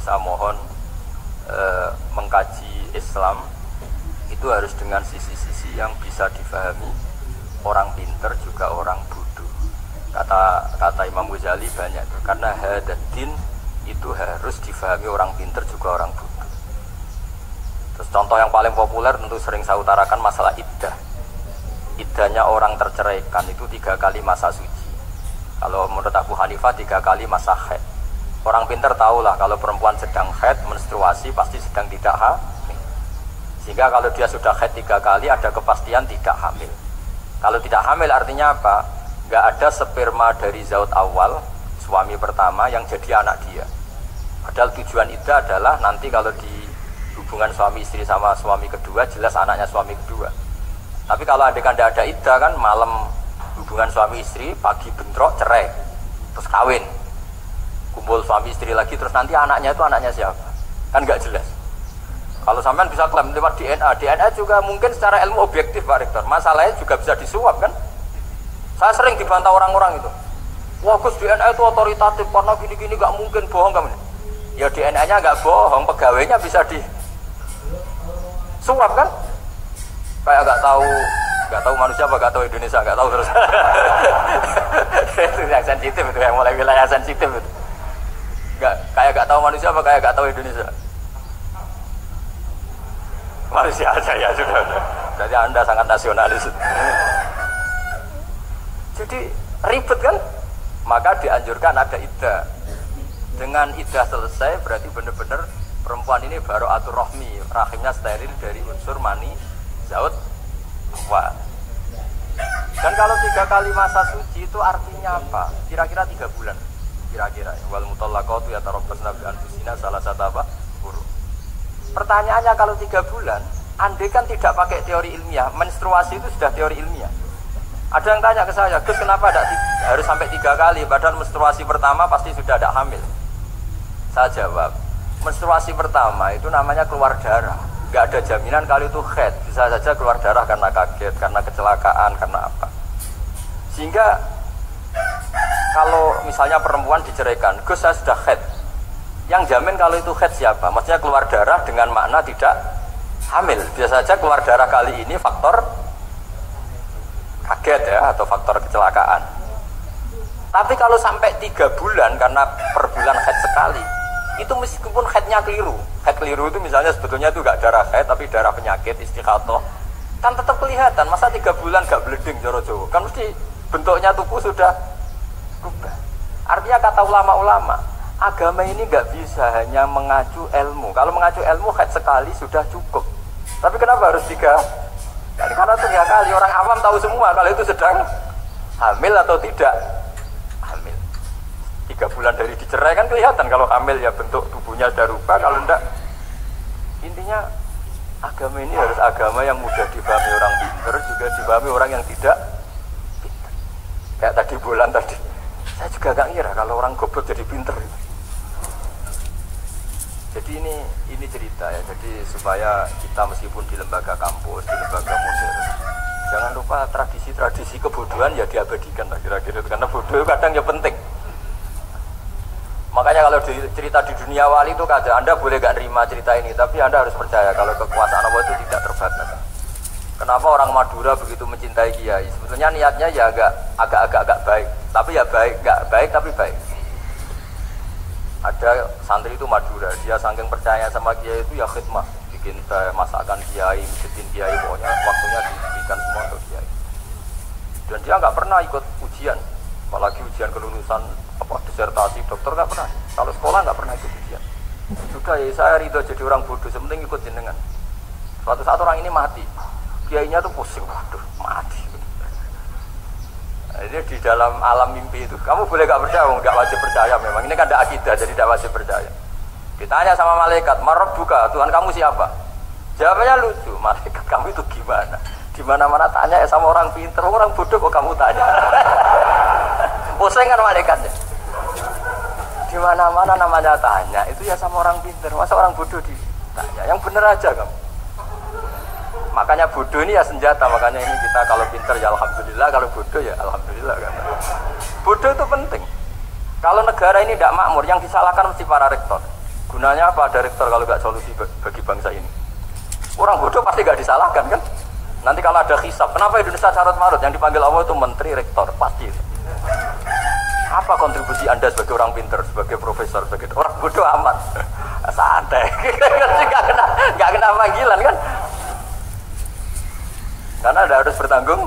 bisa mohon mengkaji Islam itu harus dengan sisi-sisi yang bisa difahami orang pinter juga orang bodoh. Kata Imam Ghazali banyak itu, karena hadatin itu harus difahami orang pinter juga orang bodoh. Terus contoh yang paling populer tentu sering saya utarakan masalah iddah. Iddahnya orang terceraikan itu 3 kali masa suci. Kalau menurut Abu Hanifah 3 kali masa haid. Orang pinter tahulah kalau perempuan sedang haid, menstruasi pasti sedang tidak hamil. Sehingga kalau dia sudah haid 3 kali ada kepastian tidak hamil. Kalau tidak hamil artinya apa? Gak ada sperma dari zaut awal, suami pertama yang jadi anak dia. Padahal tujuan iddah adalah nanti kalau di hubungan suami istri sama suami kedua jelas anaknya suami kedua. Tapi kalau adegan tidak ada iddah kan malam hubungan suami istri, pagi bentrok cerai, terus kawin, kumpul suami istri lagi, terus nanti anaknya itu anaknya siapa? Kan nggak jelas. Kalau sampean bisa klaim lewat DNA juga mungkin secara ilmu objektif Pak Rektor. Masalahnya juga bisa disuap kan? Saya sering dibantah orang-orang itu. Wah Gus DNA itu otoritatif karena gini-gini nggak mungkin bohong kamu. Ya DNA-nya nggak bohong, pegawainya bisa disuap kan? Kayak nggak tahu manusia apa nggak tahu Indonesia nggak tahu terus. Itu yang sensitif itu, yang mulai wilayah sensitif itu. Kayak nggak tahu manusia apa kayak nggak tahu Indonesia. Manusia aja ya sudah. Berarti Anda sangat nasionalis. Jadi ribet kan? Maka dianjurkan ada iddah. Dengan iddah selesai berarti benar-benar perempuan ini baru atur rohmi, rahimnya steril dari unsur mani, zaut, awal. Dan kalau 3 kali masa suci itu artinya apa? Kira-kira 3 bulan. Kira-kira. Wal mutallaqatu yatarabbasna bi anfusina salah satu apa? Guru. Pertanyaannya kalau 3 bulan, andai kan tidak pakai teori ilmiah, menstruasi itu sudah teori ilmiah. Ada yang tanya ke saya, Gus kenapa harus sampai 3 kali, padahal menstruasi pertama pasti sudah ada hamil. Saya jawab, menstruasi pertama itu namanya keluar darah. Gak ada jaminan kalau itu haid, bisa saja keluar darah karena kaget, karena kecelakaan, karena apa. Sehingga kalau misalnya perempuan diceraikan, Gus saya sudah haid, yang jamin kalau itu haid siapa? Maksudnya keluar darah dengan makna tidak hamil. Bisa saja keluar darah kali ini faktor kaget ya, atau faktor kecelakaan. Tapi kalau sampai 3 bulan karena per bulan haid sekali, itu meskipun haidnya keliru, haid keliru itu misalnya sebetulnya itu gak darah haid tapi darah penyakit istiqatoh, kan tetap kelihatan. Masa 3 bulan gak bleeding Joro Jawa, kan mesti bentuknya tubuh sudah berubah. Artinya kata ulama-ulama, agama ini gak bisa hanya mengacu ilmu. Kalau mengacu ilmu haid sekali sudah cukup. Tapi kenapa harus 3? Karena 3 kali orang awam tahu semua kalau itu sedang hamil atau tidak hamil. 3 bulan dari dicerai kan kelihatan kalau hamil ya bentuk tubuhnya sudah rubah, kalau enggak. Intinya agama ini harus agama yang mudah dipahami orang pintar juga dipahami orang yang tidak pintar. Kayak tadi bulan tadi, saya juga gak ngira kalau orang goblok jadi pintar. Jadi ini cerita ya. Jadi supaya kita meskipun di lembaga kampus, di lembaga modern, jangan lupa tradisi-tradisi kebodohan ya diabadikan lah kira-kira, karena bodoh kadang ya penting. Makanya kalau cerita di dunia wali itu kadang Anda boleh gak terima cerita ini, tapi Anda harus percaya kalau kekuasaan Allah itu tidak terbatas. Kenapa orang Madura begitu mencintai Kiai? Sebetulnya niatnya ya agak baik, tapi ya gak baik tapi baik. Ada santri itu Madura, dia saking percaya sama Kiai itu ya khidmah, bikin teh, masakan Kiai, mijitin Kiai, pokoknya waktunya diberikan semua untuk Kiai. Dan dia nggak pernah ikut ujian, apalagi ujian kelulusan disertasi dokter nggak pernah. Kalau sekolah nggak pernah ikut ujian. Sudah ya saya ridho jadi orang bodoh, sementing ikut jenengan. Suatu saat orang ini mati, Kiainya tuh pusing, waduh mati. Ini di dalam alam mimpi itu, kamu boleh gak percaya, gak wajib percaya memang. Ini kan ada akidah, jadi gak wajib percaya. Ditanya sama malaikat, Marab buka, Tuhan kamu siapa? Jawabannya lucu, malaikat kamu itu gimana? Dimana-mana tanya ya sama orang pinter, orang bodoh kok kamu tanya? Pusing kan malaikatnya. Dimana-mana namanya tanya, itu ya sama orang pinter, masa orang bodoh ditanya? Yang bener aja kamu. Makanya bodoh ini ya senjata, makanya ini kita kalau pinter ya alhamdulillah, kalau bodoh ya alhamdulillah kan. Bodoh itu penting. Kalau negara ini tidak makmur, yang disalahkan mesti para rektor. Gunanya apa ada rektor kalau nggak solusi bagi bangsa ini? Orang bodoh pasti nggak disalahkan kan? Nanti kalau ada hisab, kenapa Indonesia carut marut? Yang dipanggil Allah itu menteri, rektor, pasti. Apa kontribusi Anda sebagai orang pinter, sebagai profesor, sebagai orang bodoh amat? Santai, nggak kena panggilan kan? Karena Anda harus bertanggung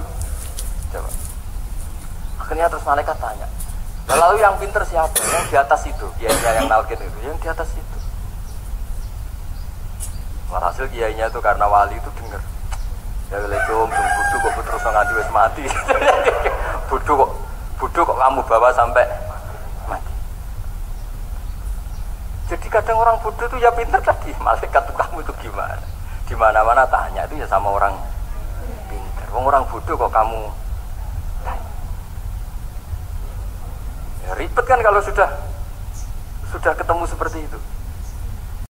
jawab. Akhirnya terus malaikat tanya, lalu yang pinter siapa? Yang di atas itu, kiainya yang nalkin itu, yang di atas itu. Walhasil kiainya itu karena wali itu dengar. Ya Assalamualaikum, bodoh kok terus nganti wis mati. Bodoh kok kamu bawa sampai mati. Jadi kadang orang bodoh itu ya pinter tadi. Malaikat tuh kamu itu gimana? Di mana-mana tanya itu ya sama orang pinter. Orang bodoh kok kamu tanya. Ya, ribet kan kalau sudah ketemu seperti itu.